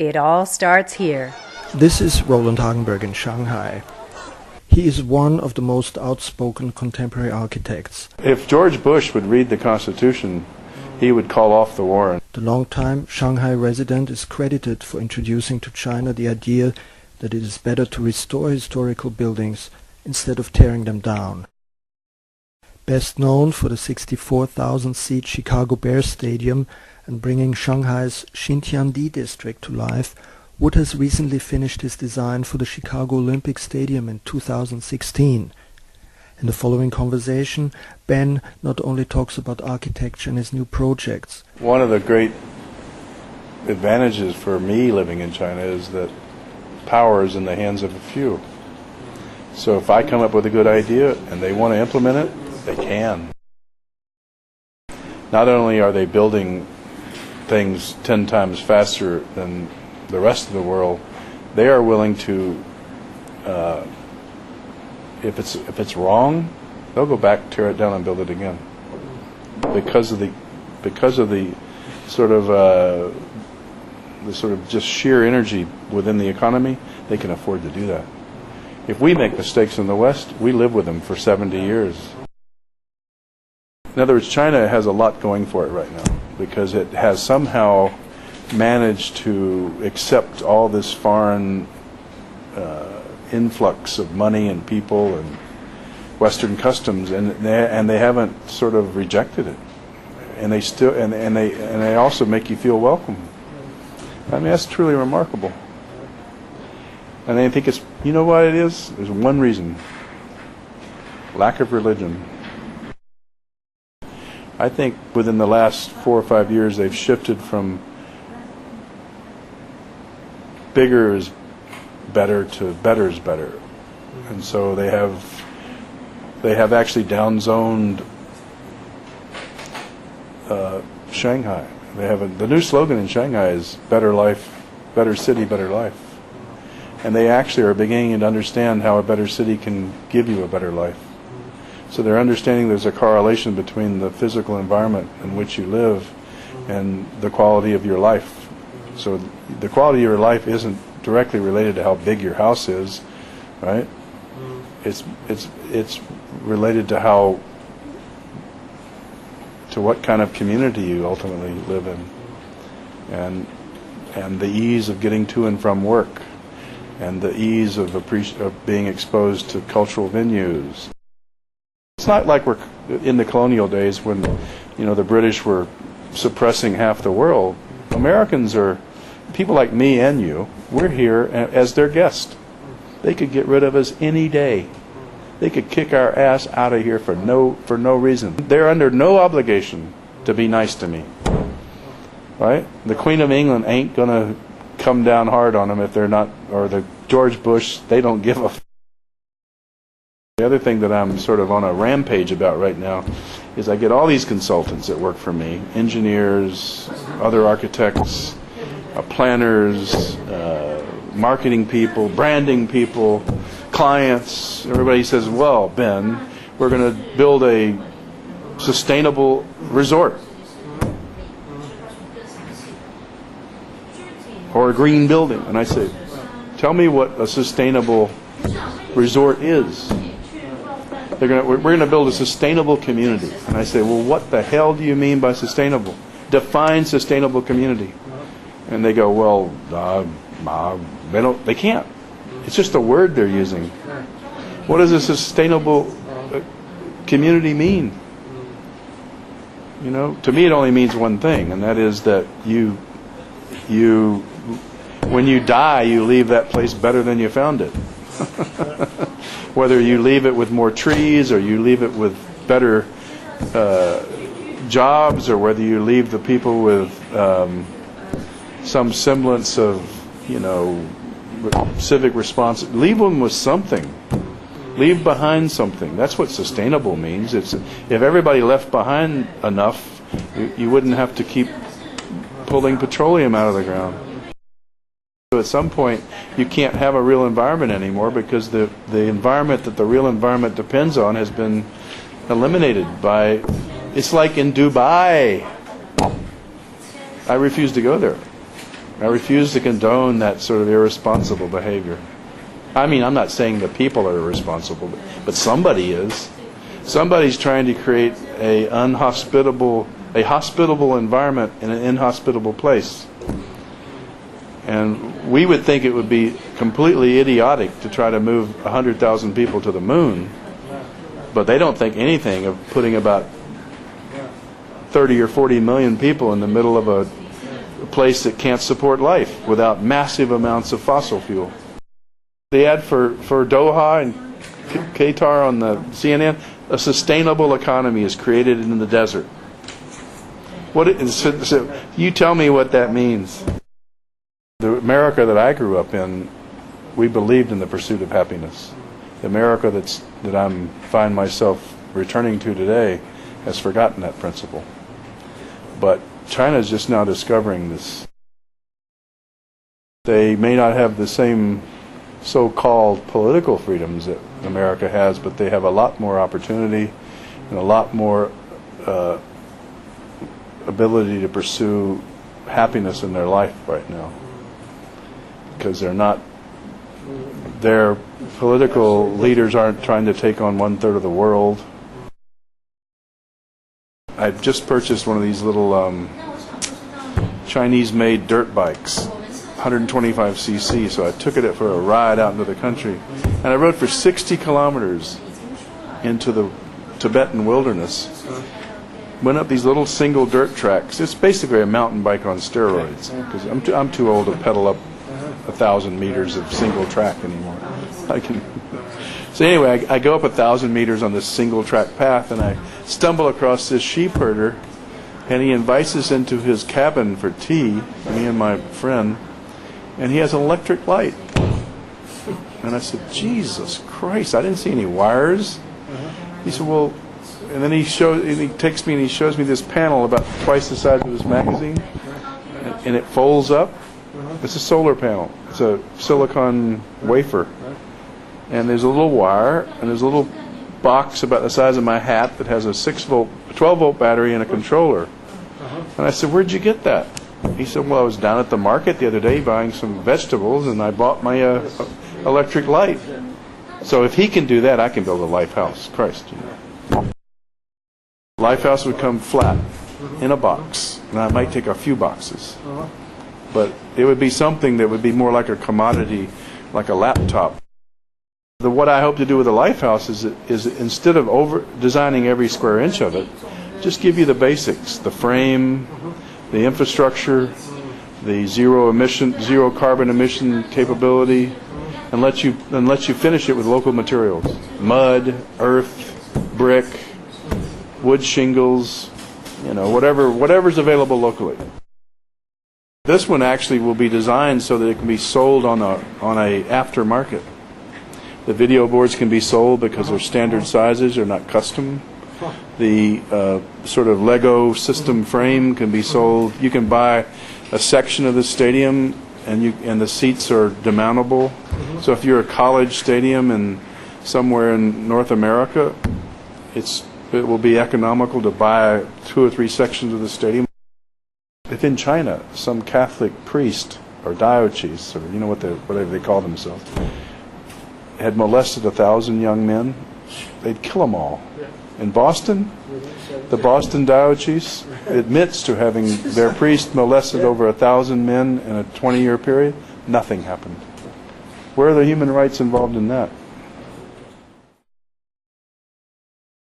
It all starts here. This is Roland Hagenberg in Shanghai. He is one of the most outspoken contemporary architects. If George Bush would read the Constitution, he would call off the war. The long-time Shanghai resident is credited for introducing to China the idea that it is better to restore historical buildings instead of tearing them down. Best known for the 64,000-seat Chicago Bears Stadium and bringing Shanghai's Xintiandi district to life, Wood has recently finished his design for the Chicago Olympic Stadium in 2016. In the following conversation, Ben not only talks about architecture and his new projects. One of the great advantages for me living in China is that power is in the hands of a few. So if I come up with a good idea and they want to implement it, they can. Not only are they building things 10 times faster than the rest of the world, they are willing to, if it's wrong, they'll go back, tear it down, and build it again. Because of the sort of just sheer energy within the economy, they can afford to do that. If we make mistakes in the West, we live with them for 70 years. In other words, China has a lot going for it right now because it has somehow managed to accept all this foreign influx of money and people and Western customs, and they haven't sort of rejected it, and they still and they also make you feel welcome. I mean, that's truly remarkable. And I think it's, you know what it is? There's one reason: lack of religion. I think within the last 4 or 5 years they've shifted from bigger is better to better is better, and so they have actually downzoned Shanghai. They have the new slogan in Shanghai is "Better life, better city, better life," and they actually are beginning to understand how a better city can give you a better life. So they're understanding there's a correlation between the physical environment in which you live and the quality of your life. So the quality of your life isn't directly related to how big your house is, right? It's related to what kind of community you ultimately live in, and the ease of getting to and from work, and the ease of being exposed to cultural venues. It's not like we're in the colonial days when, the British were suppressing half the world. Americans are people like me and you. We're here as their guest. They could get rid of us any day. They could kick our ass out of here for no reason. They're under no obligation to be nice to me, right? The Queen of England ain't gonna come down hard on them if they're not, or the George Bush. They don't give a. The other thing that I'm sort of on a rampage about right now is I get all these consultants that work for me, engineers, other architects, planners, marketing people, branding people, clients. Everybody says, well, Ben, we're going to build a sustainable resort or a green building. And I say, tell me what a sustainable resort is. We're going to build a sustainable community. And I say, well, what the hell do you mean by sustainable? Define sustainable community. And they go, well, they can't. It's just a word they're using. What does a sustainable community mean? To me it only means one thing, and that is that you when you die, you leave that place better than you found it. Whether you leave it with more trees, or you leave it with better jobs, or whether you leave the people with some semblance of, civic responsibility. Leave them with something. Leave behind something. That's what sustainable means. If everybody left behind enough, you wouldn't have to keep pulling petroleum out of the ground. So at some point, you can't have a real environment anymore because the environment that the real environment depends on has been eliminated by. It's like in Dubai. I refuse to go there. I refuse to condone that sort of irresponsible behavior. I mean, I'm not saying the people are irresponsible, but somebody is. Somebody's trying to create a hospitable environment in an inhospitable place. And we would think it would be completely idiotic to try to move 100,000 people to the moon, but they don't think anything of putting about 30 or 40 million people in the middle of a place that can't support life without massive amounts of fossil fuel. The ad for Doha and Qatar on the CNN, a sustainable economy is created in the desert. So you tell me what that means. The America that I grew up in, we believed in the pursuit of happiness. The America that I find myself returning to today has forgotten that principle. But China is just now discovering this. They may not have the same so-called political freedoms that America has, but they have a lot more opportunity and a lot more ability to pursue happiness in their life right now, because their political leaders aren't trying to take on 1/3 of the world. I've just purchased one of these little Chinese-made dirt bikes, 125cc, so I took it for a ride out into the country, and I rode for 60 kilometers into the Tibetan wilderness. Went up these little single dirt tracks. It's basically a mountain bike on steroids, because I'm too old to pedal up 1,000 meters of single track anymore. So anyway, I go up 1,000 meters on this single track path, and I stumble across this sheep herder, and he invites us into his cabin for tea, me and my friend, and he has an electric light. And I said, Jesus Christ, I didn't see any wires. He said, well, and then he takes me and he shows me this panel about twice the size of his magazine, and it folds up. It's a solar panel. It's a silicon wafer. And there's a little wire, and there's a little box about the size of my hat that has a 12-volt battery and a controller. And I said, where'd you get that? He said, well, I was down at the market the other day buying some vegetables, and I bought my electric light. So if he can do that, I can build a lifehouse. Christ. Lifehouse would come flat in a box, and I might take a few boxes. But it would be something that would be more like a commodity, like a laptop. What I hope to do with the lifehouse is instead of over-designing every square inch of it, just give you the basics, the frame, the infrastructure, the zero carbon emission capability, and let you finish it with local materials: mud, earth, brick, wood shingles, whatever's available locally. This one actually will be designed so that it can be sold on a aftermarket. The video boards can be sold because they're standard sizes, they're not custom. The sort of Lego system frame can be sold. You can buy a section of the stadium, and the seats are demountable. So if you're a college stadium somewhere in North America, it will be economical to buy 2 or 3 sections of the stadium. If in China some Catholic priest or diocese, or whatever they call themselves, had molested 1,000 young men, they'd kill them all. In Boston, the Boston diocese admits to having their priest molested over 1,000 men in a 20-year period. Nothing happened. Where are the human rights involved in that?